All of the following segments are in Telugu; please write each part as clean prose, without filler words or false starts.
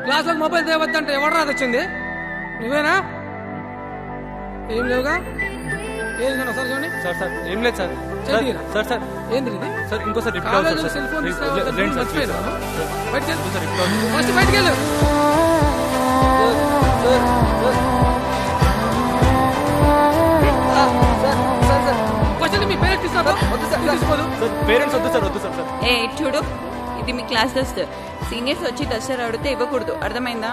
క్లాసులకు మొబైల్ తేవద్దంటే ఎవరు రాదొచ్చింది? నువ్వేనా? ఏం లేవుగా? ఏం ఒకసారి చూడండి. సార్ సార్ ఏం లేదు సార్. సార్ సార్ ఏంది ఇది? సార్ ఇంకోసారి సెల్ ఫోన్ ఫస్ట్ బయటికి వెళ్ళు. ఫస్ట్ మీ పేరెంట్స్ తీసుకోదు. పేరెంట్స్ వద్దు సార్, వద్దు సార్. ఏ చూడు, ఇది మీ క్లాస్ డస్ట్. సీనియర్స్ వచ్చి డస్టర్ అడిగితే ఇవ్వకూడదు, అర్థమైందా?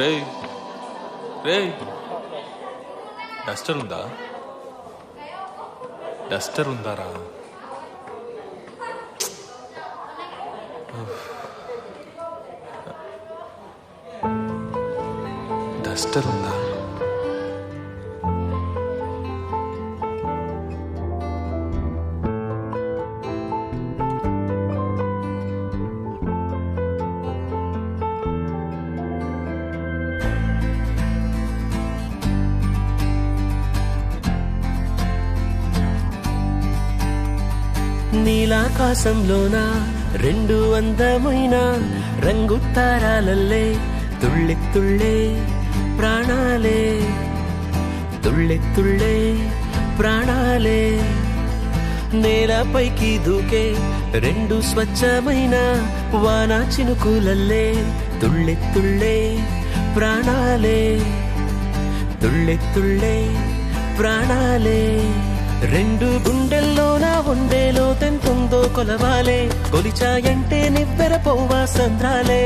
రేయ్ రేయ్, డస్టర్ ఉందా? డస్టర్ ఉందారా? డస్టర్ ఉందా? నీలాకాశంలోన రెండు అందమైన రంగు తారాలల్లే తుళ్ళి తుళ్ళే ప్రాణాలే, తుళ్ళి తుళ్ళే ప్రాణాలే. నేలపైకి దూకే రెండు స్వచ్ఛమైన వాన చినుకులల్లే తుళ్ళి తుళ్ళే ప్రాణాలే, తుళ్ళి తుళ్ళే ప్రాణాలే. రెండు గుండెల్లోన ఉండేలో తెంతుందో కొలవాలే, కొలిచాయంటే నివ్వెరపోవా సంద్రాలే.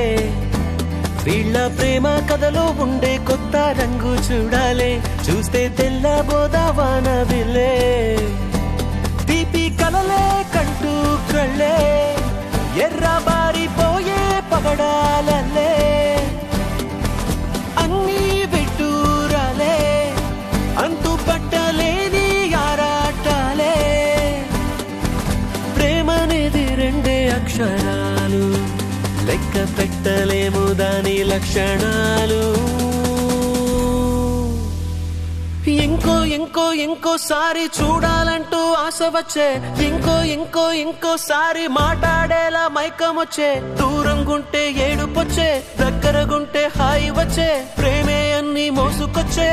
వీళ్ళ ప్రేమ కథలో ఉండే కొత్త రంగు చూడాలే, చూస్తే తెల్లబోదా వాన విల్లే. తీపి కలలే కంటూ కళ్ళే ఎర్రబారిపోయే పగడాలల్లే, అన్నీ విడ్డూరాలే అంతు పట్టలేని ఆరాటాలే. ప్రేమనేది రెండే అక్షరాలు, లెక్క పెట్టలేము దాని లక్షణాలు. ఇంకోసారి చూడాలంటూ ఆశ వచ్చే, ఇంకోసారి మాట్లాడేలా మైకం వచ్చే. దూరంగుంటే ఏడుపొచ్చే, దగ్గరగుంటే హాయి వచ్చే, ప్రేమే అన్ని మోసుకొచ్చే.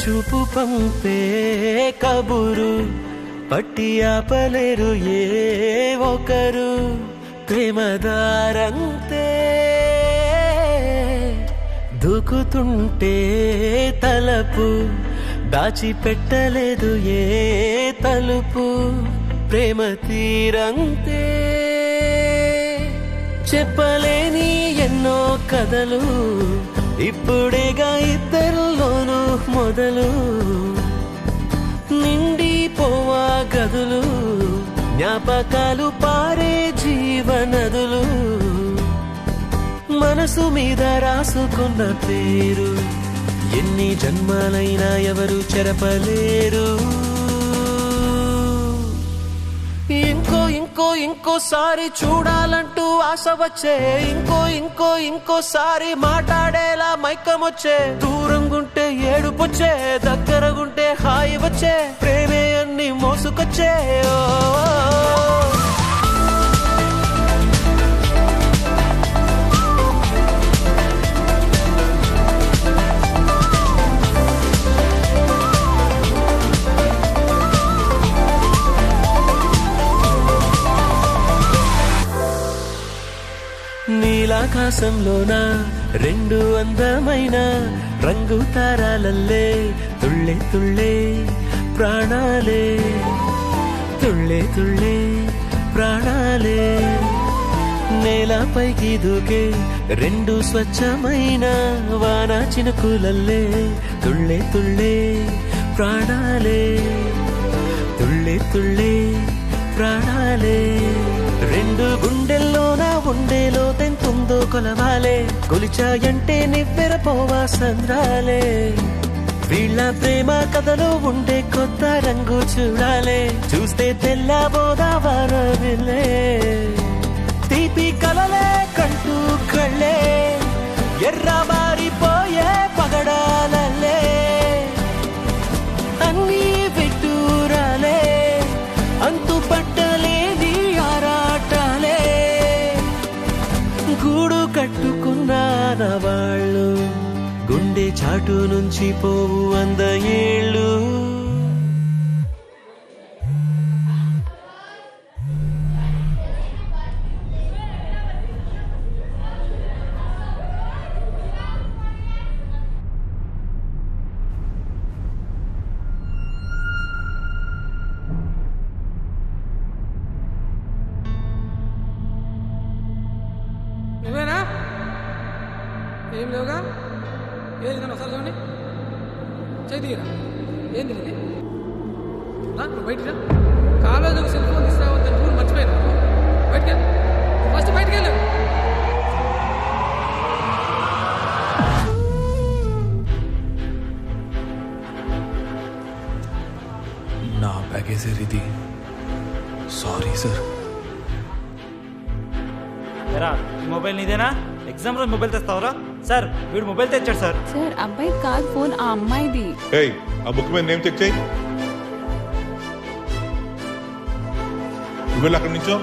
చూపు పంపే కబురు పట్టి ఆపలేరు ఏ ఒకరు, ప్రేమదారంతే దూకుతుంటే తలపు దాచిపెట్టలేదు ఏ తలుపు. ప్రేమ తీరంతే చెప్పలేని ఎన్నో కథలు, ఇప్పుడేగా ఇద్దరిలోనూ మొదలు. నిండిపోవా గదులు, జ్ఞాపకాలు పారే జీవనదులు. మనసు మీద రాసుకున్న పేరు ఎన్ని జన్మాలైనా ఎవరు చెరపలేరు. ఇంకోసారి చూడాలంటూ ఆశ వచ్చే, ఇంకోసారి మాట్లాడేలా మైకం వచ్చే. దూరంగుంటే ఏడుపొచ్చే, దగ్గరగుంటే హాయి వచ్చే, ప్రేమే అన్ని మోసుకొచ్చే. ఆకాశంలోన రెండు అందమైన రంగు తారాలల్లే తుళ్ళే తుళ్ళే ప్రాణాలే తుళ్ళే తుళ్ళే ప్రాణాలే నేలపైకి దూకే రెండు స్వచ్ఛమైన వాన చినుకులల్లే తుళ్ళే తుళ్ళే ప్రాణాలే తుళ్ళే తుళ్ళే ప్రాణాలే రెండు గుండెల్లోన ఉండేలో తెంతుందో కొలవాలే కొలిచాయంటే నివ్వెరపోవా సంద్రాలే వీళ్ళ ప్రేమ కథలో ఉండే కొత్త రంగు చూడాలే చూస్తే తెల్లబోదావర వెళ్ళే తీపి కలలే కంటూ కళ్ళే ఎర్రబారిపోయే పగడాలల్లే అన్నీ విడ్డూరాలే అంతు పట్టలేని ఆరాటాలే గూడు కట్టుకున్న వాళ్ళు గుండె చాటు నుంచి పోవు 100 ఏళ్ళు నువ్వేనా ఏం లేవుగా ఏది నన్ను ఒకసారి చూడండి చదివిరా ఏంది ఇది నువ్వు బయటికి రా కాలేజీకి సెల్ ఫోన్ తీసుకురావద్దని రూల్ మర్చిపోయినా బయటికి ఫస్ట్ బయటికి వెళ్ళు నా బ్యాగేజ్ ఇది సారీ సార్ ఎరా ఈ మొబైల్ నీదేనా ఎగ్జామ్ రోజు మొబైల్ తెస్తావరా సార్ వీడు మొబైల్ తెచ్చాడు సార్ సార్ అబ్బాయి కాదు ఫోన్ ఆ అమ్మాయిది ఏయ్ ఆ బుక్ మీద నేమ్ చెక్ చేయి నువ్వు వెళ్ళి అక్కడి నుంచో